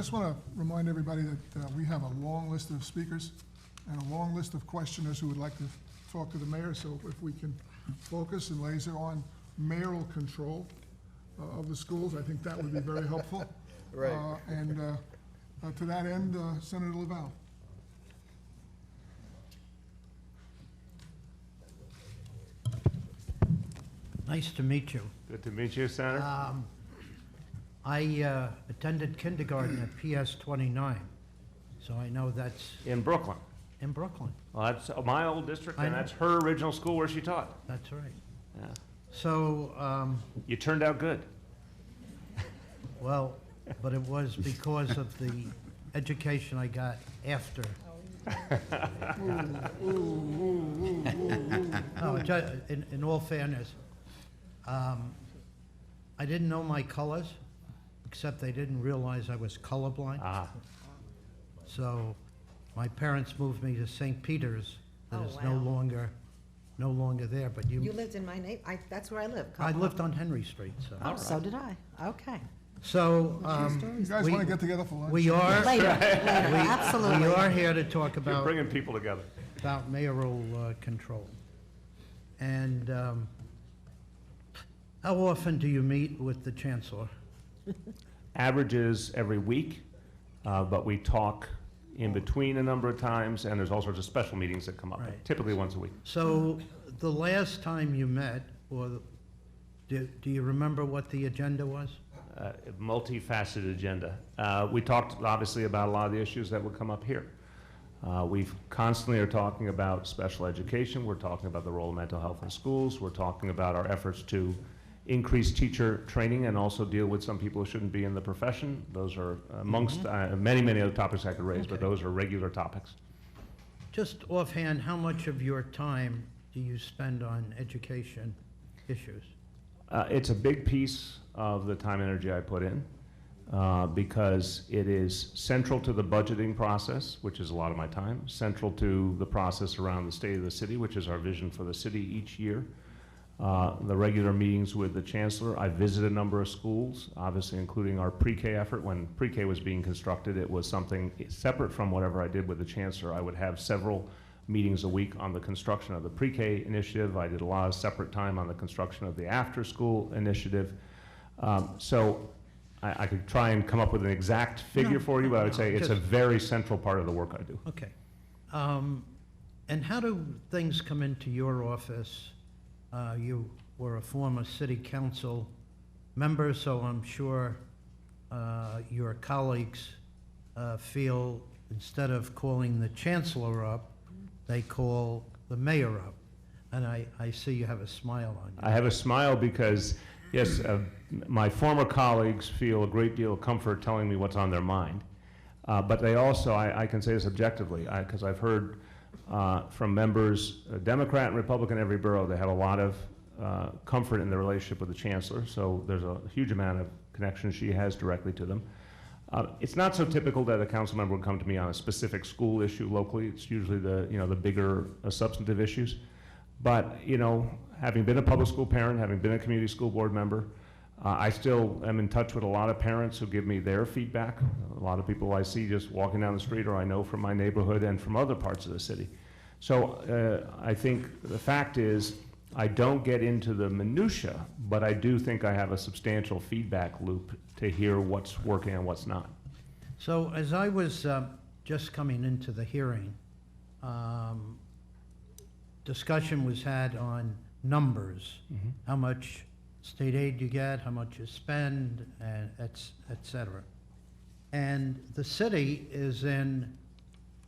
just want to remind everybody that we have a long list of speakers and a long list of questioners who would like to talk to the mayor. So if we can focus and laser on mayoral control of the schools, I think that would be very helpful. Right. To that end, Senator Laval. Nice to meet you. Good to meet you, Senator. I attended kindergarten at PS 29, so I know that's In Brooklyn. in Brooklyn. Well, that's my old district, I and know. that's her original school where she taught. That's right. Yeah. So, You turned out good. well, but it was because of the education I got after. No, in all fairness, I didn't know my colors, except they didn't realize I was colorblind. Ah, So my parents moved me to St. Peter's, that Oh, is wow. no longer there, but You lived in my that's where I live. I lived on Henry Street, so. Oh, so did I. Okay. So, You guys want to get together for lunch? we are, Later, we absolutely. are here to talk you're about bringing people together. mayoral control. And how often do you meet with the chancellor? Averages every week, but we talk in between a number of times, and there's all sorts of special meetings that come up, Right. typically once a week. So the last time you met, or do you remember what the agenda was? A multifaceted agenda. We talked obviously about a lot of the issues that would come up here. We constantly are talking about special education. We're talking about the role of mental health in schools. We're talking about our efforts to increase teacher training and also deal with some people who shouldn't be in the profession. Those are amongst many, many other topics I could raise, but Okay. those are regular topics. Just offhand, how much of your time do you spend on education issues? It's a big piece of the time and energy I put in because it is central to the budgeting process, which is a lot of my time, central to the process around the state of the city, which is our vision for the city each year. The regular meetings with the chancellor. I visited a number of schools, obviously including our pre-K effort. When pre-K was being constructed, it was something separate from whatever I did with the chancellor. I would have several meetings a week on the construction of the pre-K initiative. I did a lot of separate time on the construction of the after-school initiative. So I could try and come up with an exact figure for you, but I would say it's a very central part of the work I do. Okay. And how do things come into your office? You were a former city council member, so I'm sure your colleagues feel instead of calling the chancellor up, they call the mayor up. And I see you have a smile on you. I have a smile because, yes, my former colleagues feel a great deal of comfort telling me what's on their mind. But they also, I can say this objectively, because I've heard from members, Democrat and Republican, every borough, they have a lot of comfort in the relationship with the chancellor. So there's a huge amount of connection she has directly to them. It's not so typical that a council member would come to me on a specific school issue locally. It's usually the bigger substantive issues. But, having been a public school parent, having been a community school board member, I still am in touch with a lot of parents who give me their feedback. A lot of people I see just walking down the street or I know from my neighborhood and from other parts of the city. So I think the fact is I don't get into the minutia, but I do think I have a substantial feedback loop to hear what's working and what's not. So as I was just coming into the hearing, discussion was had on numbers, how much state aid you get, how much you spend, and et cetera. And the city is in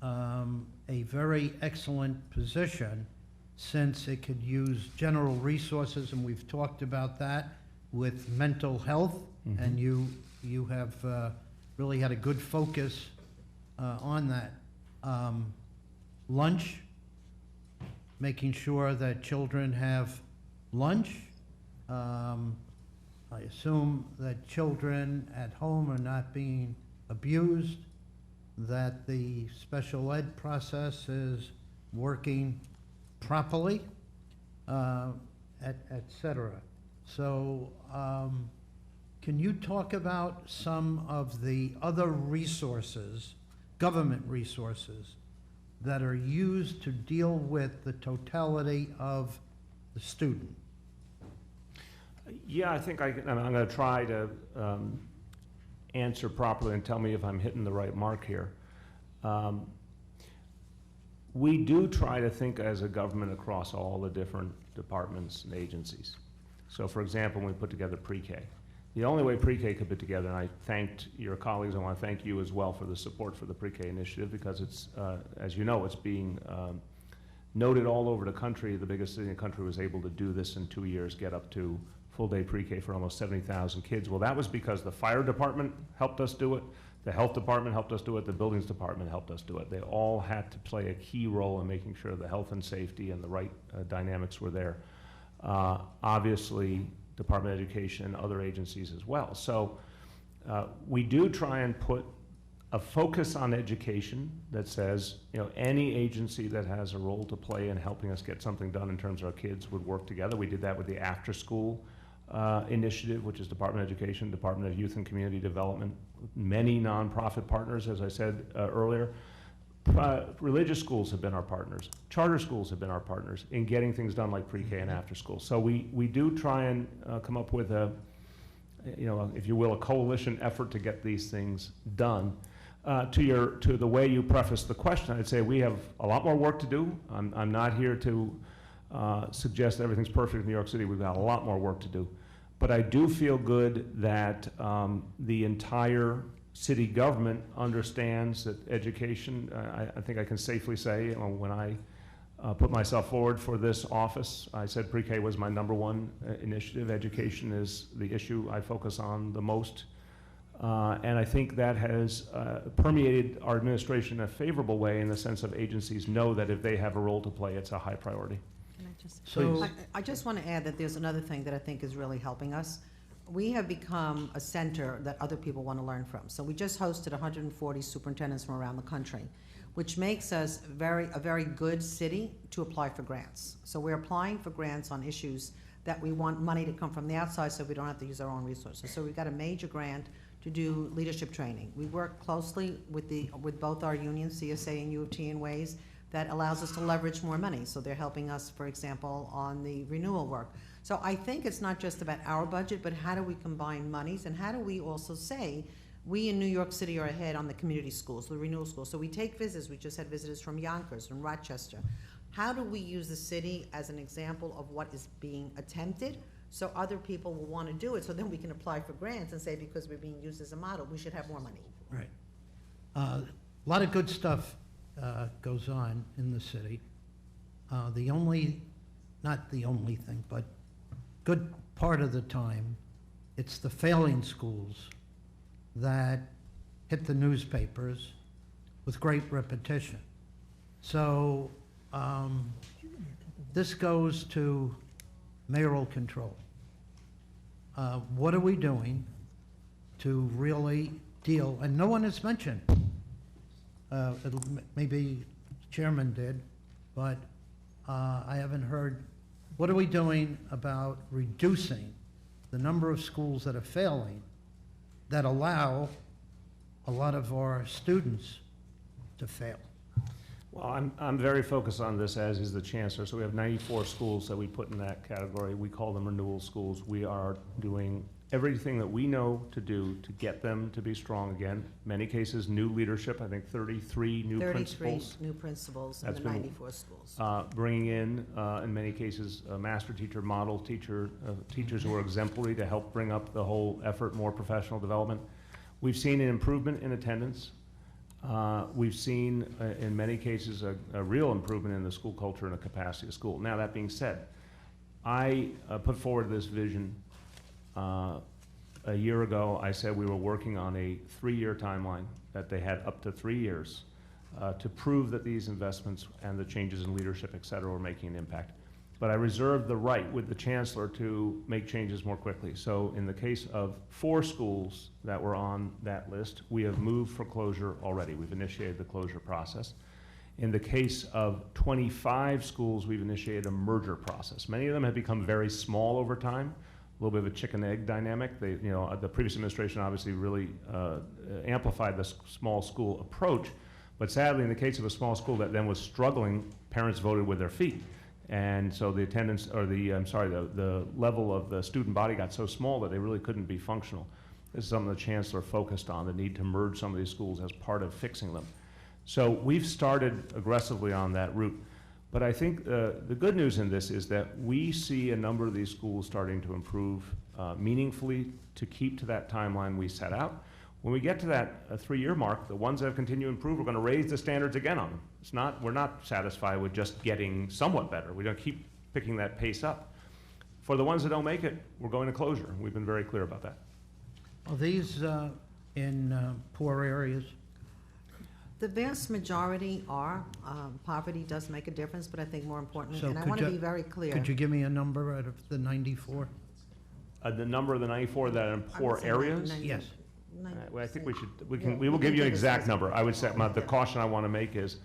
a very excellent position since it could use general resources, and we've talked about that with mental health, and you have really had a good focus on that. Lunch, making sure that children have lunch. I assume that children at home are not being abused, that the special ed process is working properly, et cetera. So Can you talk about some of the other resources, government resources, that are used to deal with the totality of the student? Yeah, I think I'm going to try to answer properly and tell me if I'm hitting the right mark here. We do try to think as a government across all the different departments and agencies. So for example, when we put together pre-K, the only way pre-K could be together, and I thanked your colleagues, I want to thank you as well for the support for the pre-K initiative, because it's, as you know, it's being noted all over the country. The biggest city in the country was able to do this in 2 years, get up to full-day pre-K for almost 70,000 kids. Well, that was because the fire department helped us do it, the health department helped us do it, the buildings department helped us do it. They all had to play a key role in making sure the health and safety and the right dynamics were there. Obviously, Department of Education and other agencies as well. So we do try and put a focus on education that says, you know, any agency that has a role to play in helping us get something done in terms of our kids would work together. We did that with the after-school initiative, which is Department of Education, Department of Youth and Community Development, many nonprofit partners, as I said earlier. Religious schools have been our partners. Charter schools have been our partners in getting things done like pre-K and after school. So we do try and come up with a, you know, if you will, a coalition effort to get these things done. To the way you prefaced the question, I'd say we have a lot more work to do. I'm not here to suggest everything's perfect in New York City. We've got a lot more work to do. But I do feel good that the entire city government understands that education, I think I can safely say, when I put myself forward for this office, I said pre-K was my #1 initiative. Education is the issue I focus on the most. And I think that has permeated our administration in a favorable way, in the sense of agencies know that if they have a role to play, it's a high priority. Can I just- So- I just want to add that there's another thing that I think is really helping us. We have become a center that other people want to learn from. So we just hosted 140 superintendents from around the country, which makes us a very good city to apply for grants. So we're applying for grants on issues that we want money to come from the outside, so we don't have to use our own resources. So we've got a major grant to do leadership training. We work closely with both our unions, CSA and U of T, in ways that allows us to leverage more money. So they're helping us, for example, on the renewal work. So I think it's not just about our budget, but how do we combine monies, and how do we also say, we in New York City are ahead on the community schools, the renewal schools. So we take visitors, we just had visitors from Yonkers, from Rochester. How do we use the city as an example of what is being attempted, so other people will want to do it, so then we can apply for grants and say, because we're being used as a model, we should have more money. Right. A lot of good stuff goes on in the city. Not the only thing, but good part of the time, it's the failing schools that hit the newspapers with great repetition. So this goes to mayoral control. What are we doing to really deal, and no one has mentioned, maybe the chairman did, but I haven't heard, what are we doing about reducing the number of schools that are failing that allow a lot of our students to fail? Well, I'm very focused on this, as is the chancellor. So we have 94 schools that we put in that category. We call them renewal schools. We are doing everything that we know to do to get them to be strong again. Many cases, new leadership. I think 33 new 33 principals. new principals in That's the been, 94 schools. Bringing in many cases, a master teacher, model teacher, teachers who are exemplary to help bring up the whole effort, more professional development. We've seen an improvement in attendance. We've seen, in many cases, a real improvement in the school culture and the capacity of school. Now, that being said, I put forward this vision a year ago. I said we were working on a 3-year timeline, that they had up to 3 years to prove that these investments and the changes in leadership, et cetera, were making an impact. But I reserved the right with the chancellor to make changes more quickly. So in the case of 4 schools that were on that list, we have moved for closure already. We've initiated the closure process. In the case of 25 schools, we've initiated a merger process. Many of them have become very small over time, little bit of a chicken egg dynamic. They, the previous administration obviously really amplified the small school approach, but sadly, in the case of a small school that then was struggling, parents voted with their feet. And so the attendance, or the level of the student body got so small that they really couldn't be functional. This is something the chancellor focused on, the need to merge some of these schools as part of fixing them. So we've started aggressively on that route. But I think the good news in this is that we see a number of these schools starting to improve meaningfully to keep to that timeline we set out. When we get to that 3-year mark, the ones that have continued to improve, we're going to raise the standards again on them. We're not satisfied with just getting somewhat better. We're going to keep picking that pace up. For the ones that don't make it, we're going to closure. We've been very clear about that. Are these in poor areas? The vast majority are. Poverty does make a difference, but I think more importantly, So and I could want to you- be very clear. Could you give me a number out of the 94? The number of the 94 that are in I poor would say areas? Yes. Well, I think Yeah, we will give you an take a exact slice. number. I would say, the Yeah. caution I want to make is,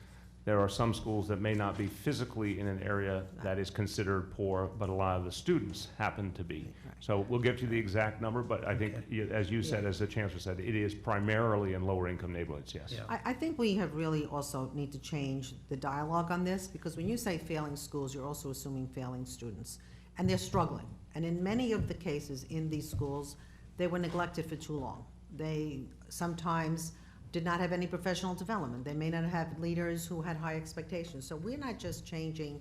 there are some schools that may not be physically in an area that is considered poor, but a lot of the students happen to be. Right. So we'll get you the exact number, but I think, as you said, Yeah. as the chancellor said, it is primarily in lower income neighborhoods, yes. Yeah. I think we have really also need to change the dialogue on this, because when you say failing schools, you're also assuming failing students. And they're struggling. And in many of the cases in these schools, they were neglected for too long. They sometimes did not have any professional development. They may not have leaders who had high expectations. So we're not just changing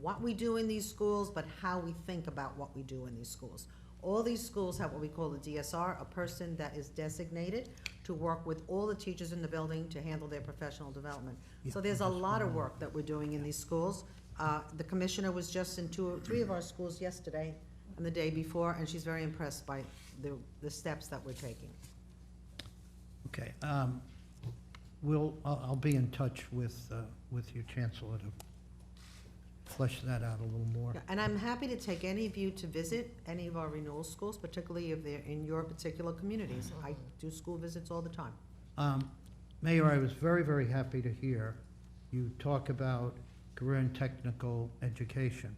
what we do in these schools, but how we think about what we do in these schools. All these schools have what we call the DSR, a person that is designated to work with all the teachers in the building to handle their professional development. So there's a lot of work that we're doing in these schools. The commissioner was just in 2 or 3 of our schools yesterday and the day before, and she's very impressed by the steps that we're taking. Okay. I'll be in touch with your chancellor to flesh that out a little more. Yeah, and I'm happy to take any of you to visit any of our renewal schools, particularly if they're in your particular communities. I do school visits all the time. Mayor, I was very, very happy to hear you talk about career and technical education.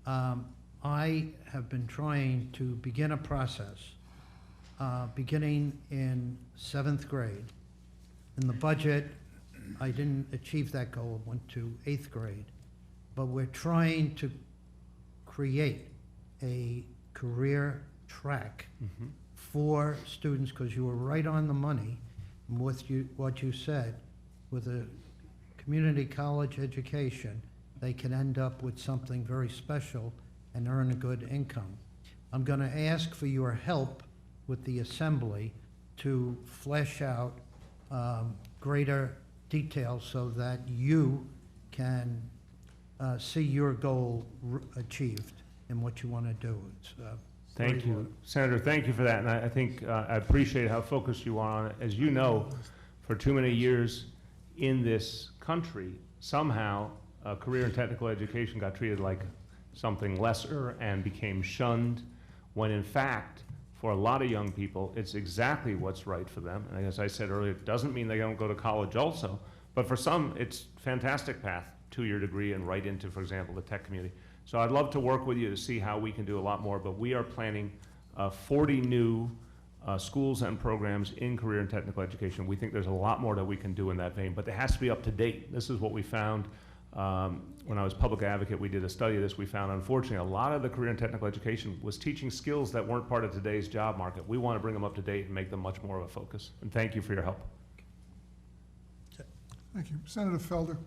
I have been trying to begin a process, beginning in 7th grade. In the budget, I didn't achieve that goal, went to 8th grade. But we're trying to create a career track for students, because you were right on the money with what you said. With a community college education, they can end up with something very special and earn a good income. I'm going to ask for your help with the assembly to flesh out greater details so that you can see your goal achieved in what you want to do. It's, Thank very you, Senator, thank you for that, and I think I appreciate how focused you are on it. As you know, for too many years in this country, somehow career and technical education got treated like something lesser and became shunned, when in fact, for a lot of young people, it's exactly what's right for them. And as I said earlier, it doesn't mean they don't go to college also, but for some, it's a fantastic path, 2-year degree and right into, for example, the tech community. So I'd love to work with you to see how we can do a lot more, but we are planning 40 new schools and programs in career and technical education. We think there's a lot more that we can do in that vein, but it has to be up to date. This is what we found when I was public advocate. We did a study of this. We found, unfortunately, a lot of the career and technical education was teaching skills that weren't part of today's job market. We want to bring them up to date and make them much more of a focus. And thank you for your help. Thank you. Senator Felder.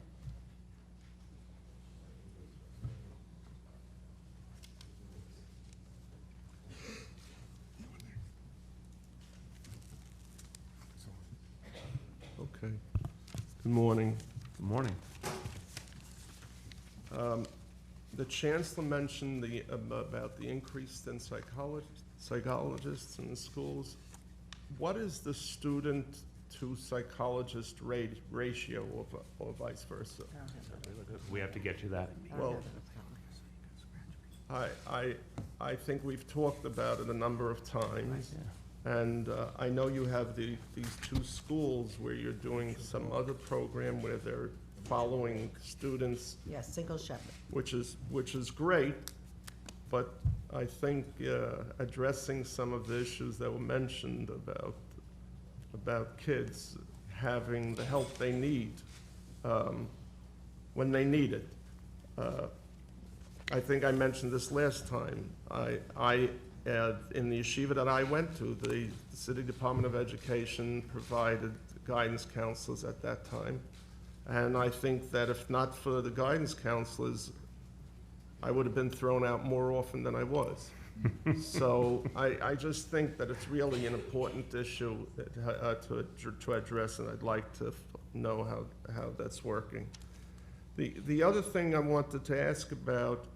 Okay. Good morning. Good morning. The chancellor mentioned about the increase in psychologists in the schools. What is the student to psychologist ratio or vice versa? We have to get you that. Well, I think we've talked about it a number of times. And I know you have these 2 schools where you're doing some other program where they're following students, Yes, single shepherd. which is great, but I think addressing some of the issues that were mentioned about kids having the help they need when they need it. I think I mentioned this last time. In the yeshiva that I went to, the City Department of Education provided guidance counselors at that time. And I think that if not for the guidance counselors, I would have been thrown out more often than I was. So I just think that it's really an important issue to address, and I'd like to know how that's working. The other thing I wanted to ask about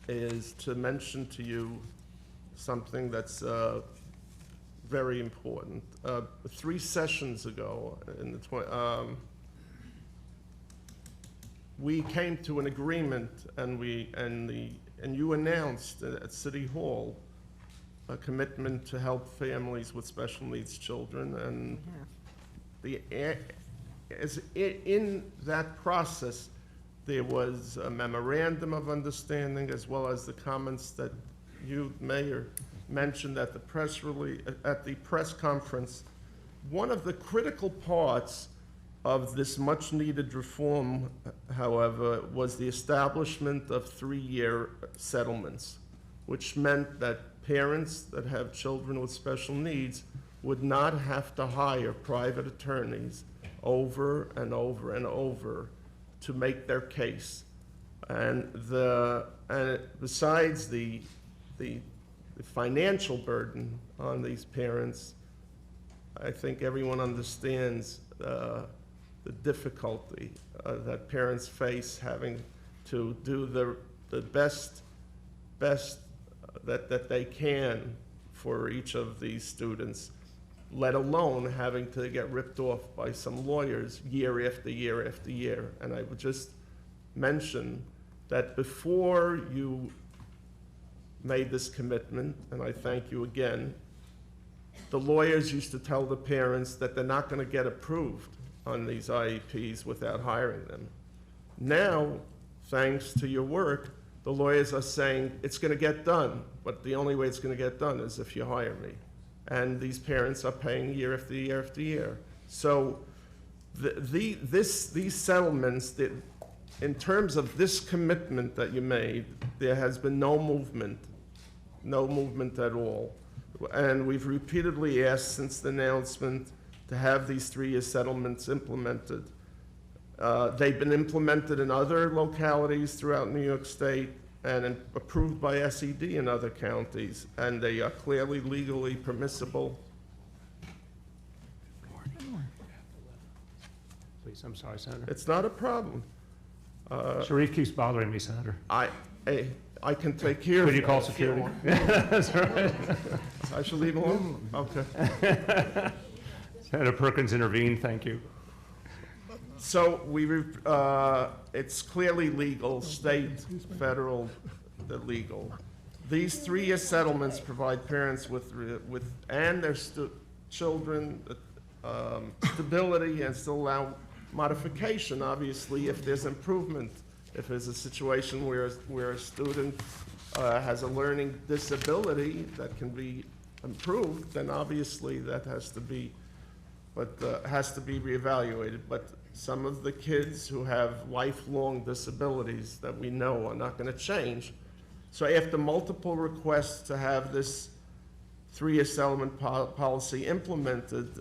is to mention to you something that's very important. 3 sessions ago, we came to an agreement, and you announced at City Hall a commitment to help families with special needs children, and in that process, there was a memorandum of understanding, as well as the comments that you, Mayor, mentioned at the press conference. One of the critical parts of this much-needed reform, however, was the establishment of 3-year settlements, which meant that parents that have children with special needs would not have to hire private attorneys over and over and over to make their case. And besides the financial burden on these parents, I think everyone understands the difficulty that parents face having to do the best that they can for each of these students, let alone having to get ripped off by some lawyers year after year after year. And I would just mention that before you made this commitment, and I thank you again, the lawyers used to tell the parents that they're not going to get approved on these IEPs without hiring them. Now, thanks to your work, the lawyers are saying it's going to get done, but the only way it's going to get done is if you hire me. And these parents are paying year after year after year. So these settlements, in terms of this commitment that you made, there has been no movement at all. And we've repeatedly asked since the announcement to have these 3-year settlements implemented. They've been implemented in other localities throughout New York State and approved by SED in other counties, and they are clearly legally permissible. Please, I'm sorry, Senator. It's not a problem. Sharif keeps bothering me, Senator. I can take care of it. Could you call security? That's right. I should leave alone? Okay. Senator Perkins intervened, thank you. So it's clearly legal, state, federal, legal. These 3-year settlements provide parents and their children stability, and still allow modification, obviously, if there's improvement. If there's a situation where a student has a learning disability that can be improved, then obviously that has to be reevaluated. But some of the kids who have lifelong disabilities that we know are not going to change. So after multiple requests to have this 3-year settlement policy implemented,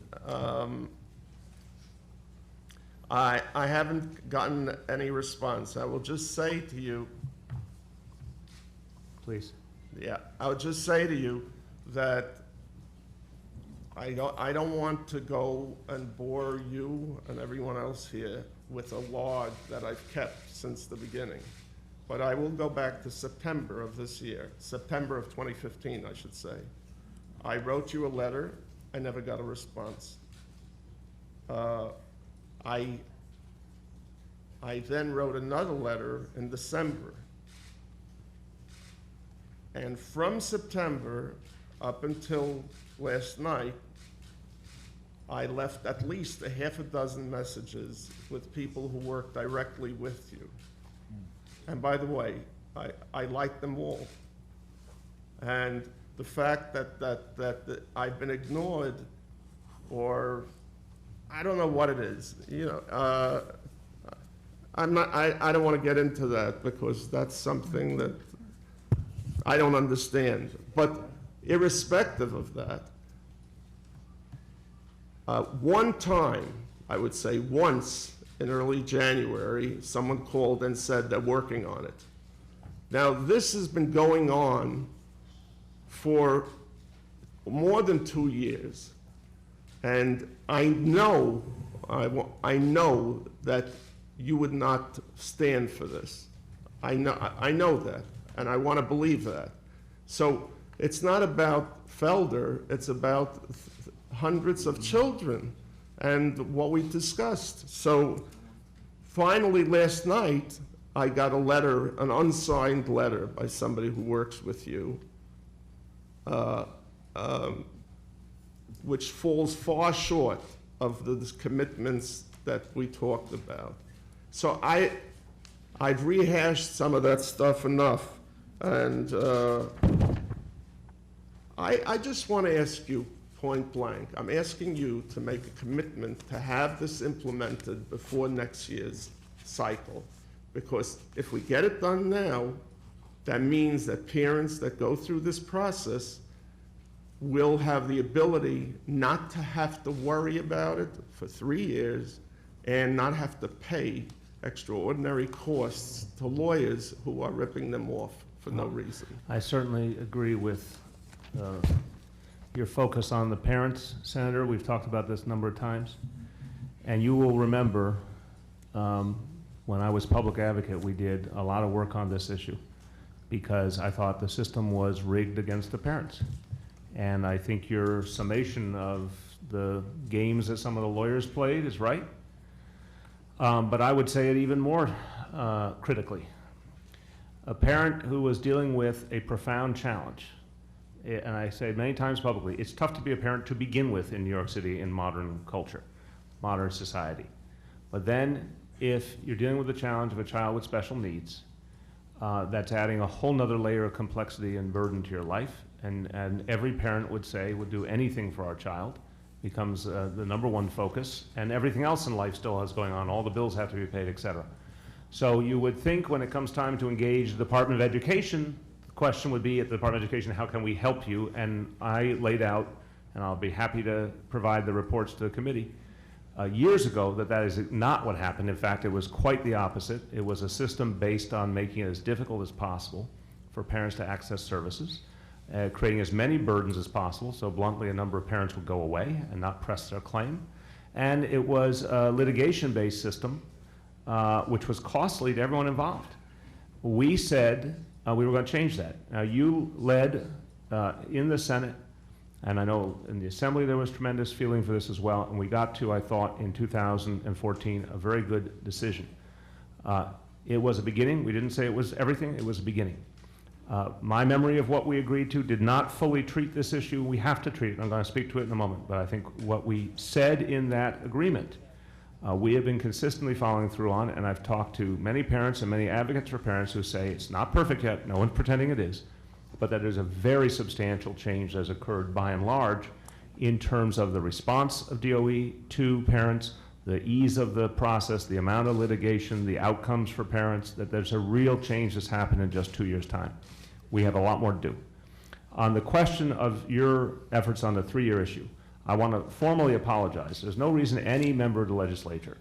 I haven't gotten any response. I will just say to you, Please. yeah, I would just say to you that I don't want to go and bore you and everyone else here with a log that I've kept since the beginning. But I will go back to September of this year, September of 2015, I should say. I wrote you a letter. I never got a response. I then wrote another letter in December. And from September up until last night, I left at least a half a dozen messages with people who work directly with you. And by the way, I like them all. And the fact that I've been ignored, or I don't know what it is, you know, I don't want to get into that because that's something that I don't understand. But irrespective of that, one time, I would say once in early January, someone called and said they're working on it. Now, this has been going on for more than 2 years. And I know that you would not stand for this. I know that, and I want to believe that. So it's not about Felder, it's about hundreds of children and what we discussed. So finally last night, I got a letter, an unsigned letter by somebody who works with you, which falls far short of the commitments that we talked about. So I've rehashed some of that stuff enough, and I just want to ask you point blank, I'm asking you to make a commitment to have this implemented before next year's cycle, because if we get it done now, that means that parents that go through this process will have the ability not to have to worry about it for 3 years and not have to pay extraordinary costs to lawyers who are ripping them off for no reason. I certainly agree with your focus on the parents, Senator. We've talked about this a number of times. And you will remember when I was public advocate, we did a lot of work on this issue because I thought the system was rigged against the parents. And I think your summation of the games that some of the lawyers played is right. But I would say it even more critically. A parent who was dealing with a profound challenge, and I say many times publicly, it's tough to be a parent to begin with in New York City in modern culture, modern society. But then if you're dealing with the challenge of a child with special needs, that's adding a whole nother layer of complexity and burden to your life. And every parent would say, would do anything for our child, becomes the #1 focus, and everything else in life still has going on. All the bills have to be paid, et cetera. So you would think when it comes time to engage the Department of Education, the question would be at the Department of Education, how can we help you? And I laid out, and I'll be happy to provide the reports to the committee, years ago that is not what happened. In fact, it was quite the opposite. It was a system based on making it as difficult as possible for parents to access services, creating as many burdens as possible, so bluntly a number of parents would go away and not press their claim. And it was a litigation-based system, which was costly to everyone involved. We said we were going to change that. Now, you led in the Senate, and I know in the Assembly there was tremendous feeling for this as well, and we got to, I thought, in 2014, a very good decision. It was a beginning. We didn't say it was everything. It was a beginning. My memory of what we agreed to did not fully treat this issue. We have to treat it. I'm going to speak to it in a moment. But I think what we said in that agreement, we have been consistently following through on, and I've talked to many parents and many advocates for parents who say it's not perfect yet, no one's pretending it is, but that there's a very substantial change that has occurred by and large in terms of the response of DOE to parents, the ease of the process, the amount of litigation, the outcomes for parents, that there's a real change that's happened in just 2 years' time. We have a lot more to do. On the question of your efforts on the 3-year issue, I want to formally apologize. There's no reason any member of the legislature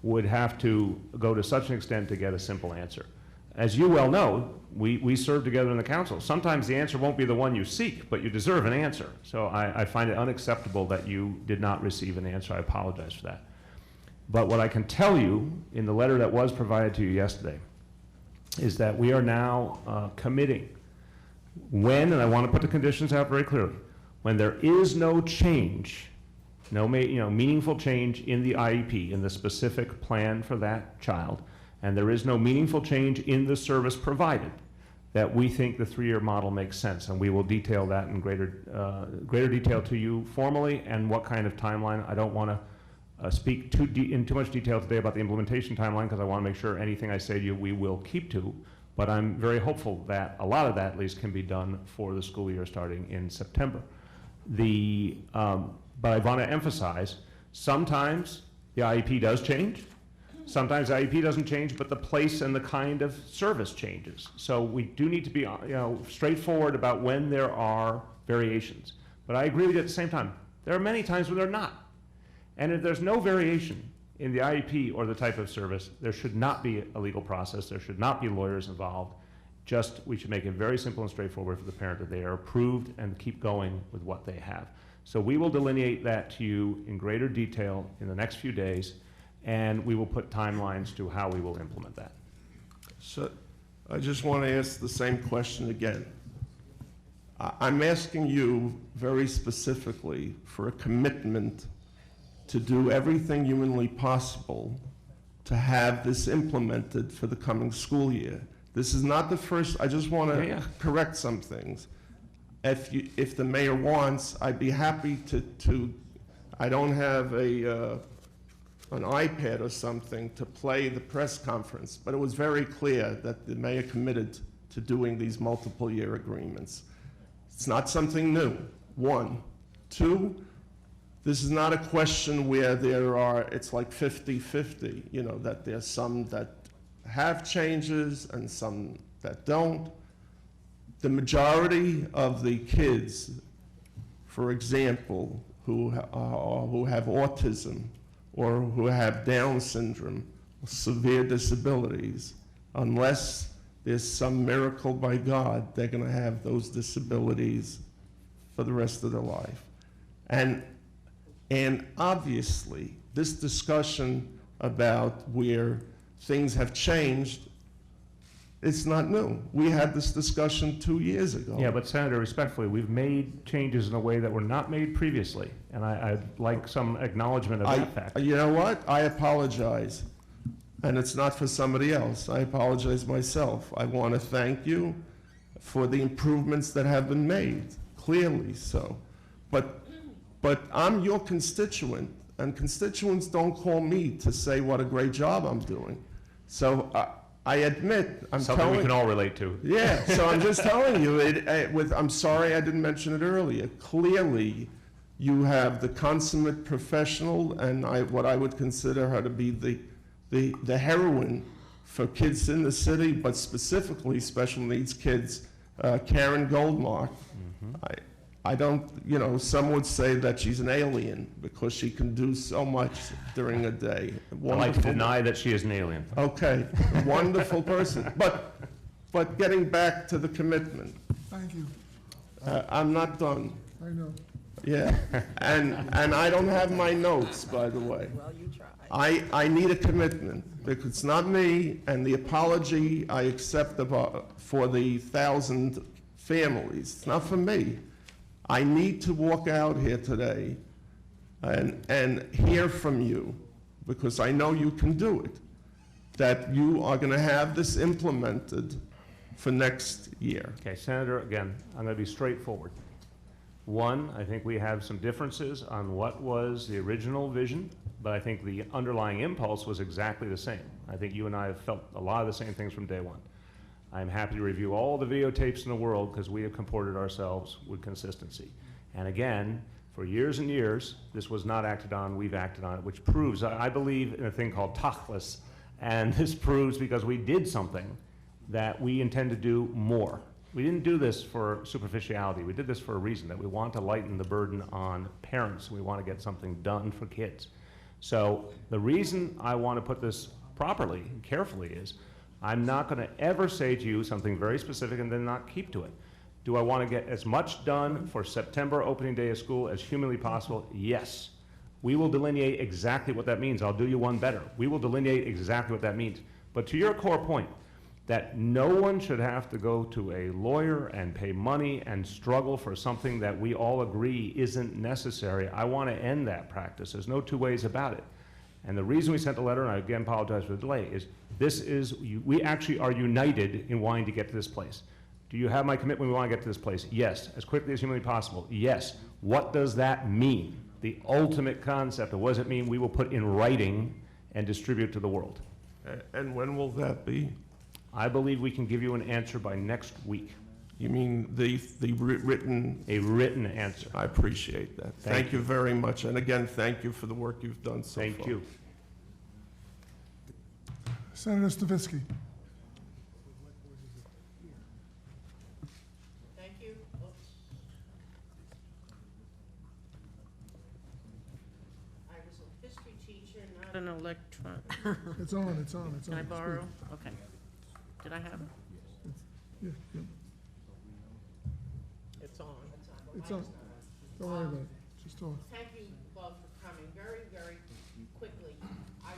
would have to go to such an extent to get a simple answer. As you well know, we serve together in the council. Sometimes the answer won't be the one you seek, but you deserve an answer. So I find it unacceptable that you did not receive an answer. I apologize for that. But what I can tell you in the letter that was provided to you yesterday is that we are now committing when, and I want to put the conditions out very clearly, when there is no change, no meaningful change in the IEP, in the specific plan for that child, and there is no meaningful change in the service provided, that we think the 3-year model makes sense, and we will detail that in greater detail to you formally, and what kind of timeline. I don't want to speak in too much detail today about the implementation timeline, because I want to make sure anything I say to you we will keep to. But I'm very hopeful that a lot of that at least can be done for the school year starting in September. But I want to emphasize, sometimes the IEP does change. Sometimes the IEP doesn't change, but the place and the kind of service changes. So we do need to be straightforward about when there are variations. But I agree with you at the same time. There are many times when there are not. And if there's no variation in the IEP or the type of service, there should not be a legal process. There should not be lawyers involved. Just, we should make it very simple and straightforward for the parent that they are approved and keep going with what they have. So we will delineate that to you in greater detail in the next few days, and we will put timelines to how we will implement that. So I just want to ask the same question again. I'm asking you very specifically for a commitment to do everything humanly possible to have this implemented for the coming school year. This is not the first, I just want to correct some things. If the mayor wants, I'd be happy to I don't have an iPad or something to play the press conference, but it was very clear that the mayor committed to doing these multiple year agreements. It's not something new, one. Two, this is not a question where it's like 50-50, that there's some that have changes and some that don't. The majority of the kids, for example, who have autism or who have Down syndrome, severe disabilities, unless there's some miracle by God, they're going to have those disabilities for the rest of their life. And obviously, this discussion about where things have changed, it's not new. We had this discussion 2 years ago. Yeah, but Senator, respectfully, we've made changes in a way that were not made previously, and I'd like some acknowledgement of that fact. You know what? I apologize, and it's not for somebody else. I apologize myself. I want to thank you for the improvements that have been made, clearly so. But I'm your constituent, and constituents don't call me to say what a great job I'm doing. So I admit, Something we can all relate to. Yeah, so I'm just telling you, I'm sorry I didn't mention it earlier. Clearly, you have the consummate professional, and what I would consider her to be the heroine for kids in the city, but specifically special needs kids, Karen Goldmark. Mm-hmm. I don't, some would say that she's an alien because she can do so much during a day. I'd like to deny that she is an alien. Okay, wonderful person. But getting back to the commitment. Thank you. I'm not done. I know. Yeah, and I don't have my notes, by the way. Well, you tried. I need a commitment, because it's not me, and the apology I accept for the 1,000 families. It's not for me. I need to walk out here today and hear from you, because I know you can do it, that you are going to have this implemented for next year. Okay, Senator, again, I'm going to be straightforward. One, I think we have some differences on what was the original vision, but I think the underlying impulse was exactly the same. I think you and I have felt a lot of the same things from day one. I'm happy to review all the videotapes in the world because we have comported ourselves with consistency. And again, for years and years, this was not acted on, we've acted on it, which proves, I believe in a thing called tachlis, and this proves because we did something that we intend to do more. We didn't do this for superficiality, we did this for a reason, that we want to lighten the burden on parents, we want to get something done for kids. So the reason I want to put this properly and carefully is, I'm not going to ever say to you something very specific and then not keep to it. Do I want to get as much done for September opening day of school as humanly possible? Yes. We will delineate exactly what that means. I'll do you one better. We will delineate exactly what that means. But to your core point, that no one should have to go to a lawyer and pay money and struggle for something that we all agree isn't necessary, I want to end that practice. There's no two ways about it. And the reason we sent the letter, and I again apologize for the delay, is we actually are united in wanting to get to this place. Do you have my commitment? We want to get to this place. Yes. As quickly as humanly possible. Yes. What does that mean? The ultimate concept of what does it mean we will put in writing and distribute to the world. And when will that be? I believe we can give you an answer by next week, You mean the written? a written answer. I appreciate that. Thank you very much. And again, thank you for the work you've done so far. Thank you. Senator Stavisky. Thank you. I was a history teacher, not an electron. It's on, it's on, it's on. Can I Speak. borrow? Okay. Did I have it? Yeah, yeah, It's on. it's on. Don't worry about it. Just talk. Thank you both for coming very, very quickly. I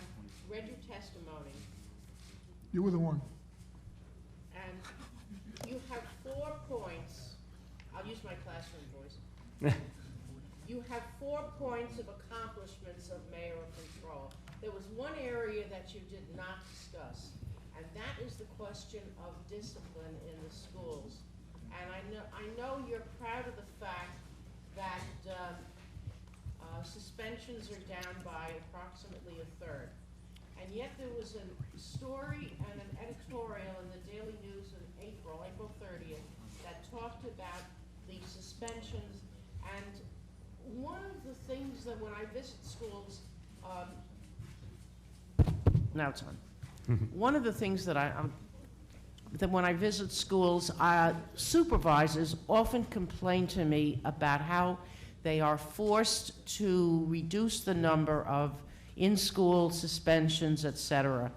read your testimony, You were the one. and you have 4 points. I'll use my classroom voice. You have 4 points of accomplishments of mayoral control. There was one area that you did not discuss, and that is the question of discipline in the schools. And I know you're proud of the fact that suspensions are down by approximately 1/3. And yet there was a story and an editorial in the Daily News in April 30th, that talked about the suspensions. And one of the things that when I visit schools, now it's on. One of the things that that when I visit schools, supervisors often complain to me about how they are forced to reduce the number of in-school suspensions, et cetera.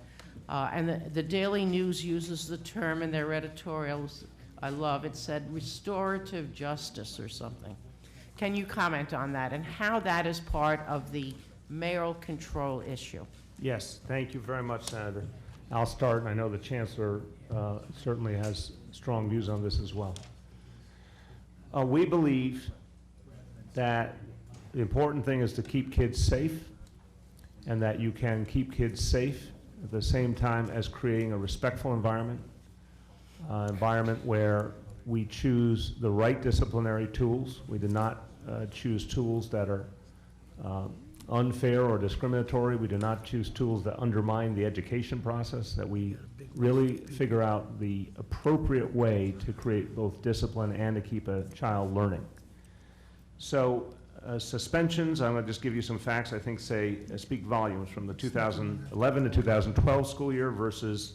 And the Daily News uses the term in their editorials, I love, it said restorative justice or something. Can you comment on that and how that is part of the mayoral control issue? Yes, thank you very much, Senator. I'll start, and I know the Chancellor certainly has strong views on this as well. We believe that the important thing is to keep kids safe, and that you can keep kids safe at the same time as creating a respectful environment, where we choose the right disciplinary tools. We do not choose tools that are unfair or discriminatory. We do not choose tools that undermine the education process, that we really figure out the appropriate way to create both discipline and to keep a child learning. So suspensions, I'm going to just give you some facts I think speak volumes from the 2011 to 2012 school year versus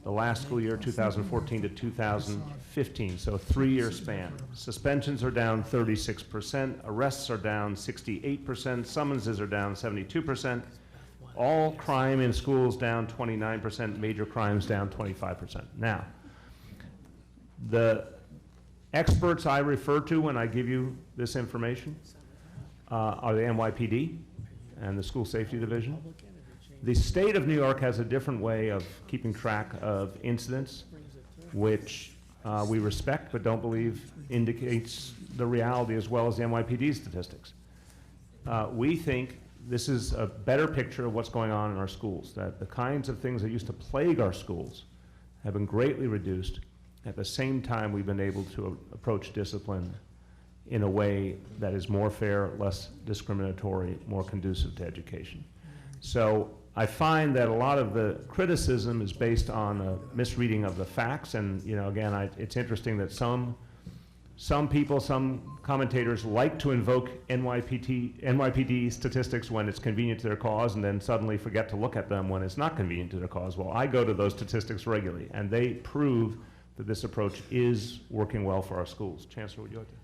the last school year, 2014 to 2015, so a 3-year span. Suspensions are down 36%, arrests are down 68%, summonses are down 72%, all crime in schools down 29%, major crimes down 25%. Now, the experts I refer to when I give you this information are the NYPD and the School Safety Division. The state of New York has a different way of keeping track of incidents, which we respect but don't believe indicates the reality as well as the NYPD statistics. We think this is a better picture of what's going on in our schools, that the kinds of things that used to plague our schools have been greatly reduced. At the same time, we've been able to approach discipline in a way that is more fair, less discriminatory, more conducive to education. So I find that a lot of the criticism is based on a misreading of the facts, and again, it's interesting that some people, some commentators like to invoke NYPD statistics when it's convenient to their cause and then suddenly forget to look at them when it's not convenient to their cause. Well, I go to those statistics regularly, and they prove that this approach is working well for our schools. Chancellor, would you like to?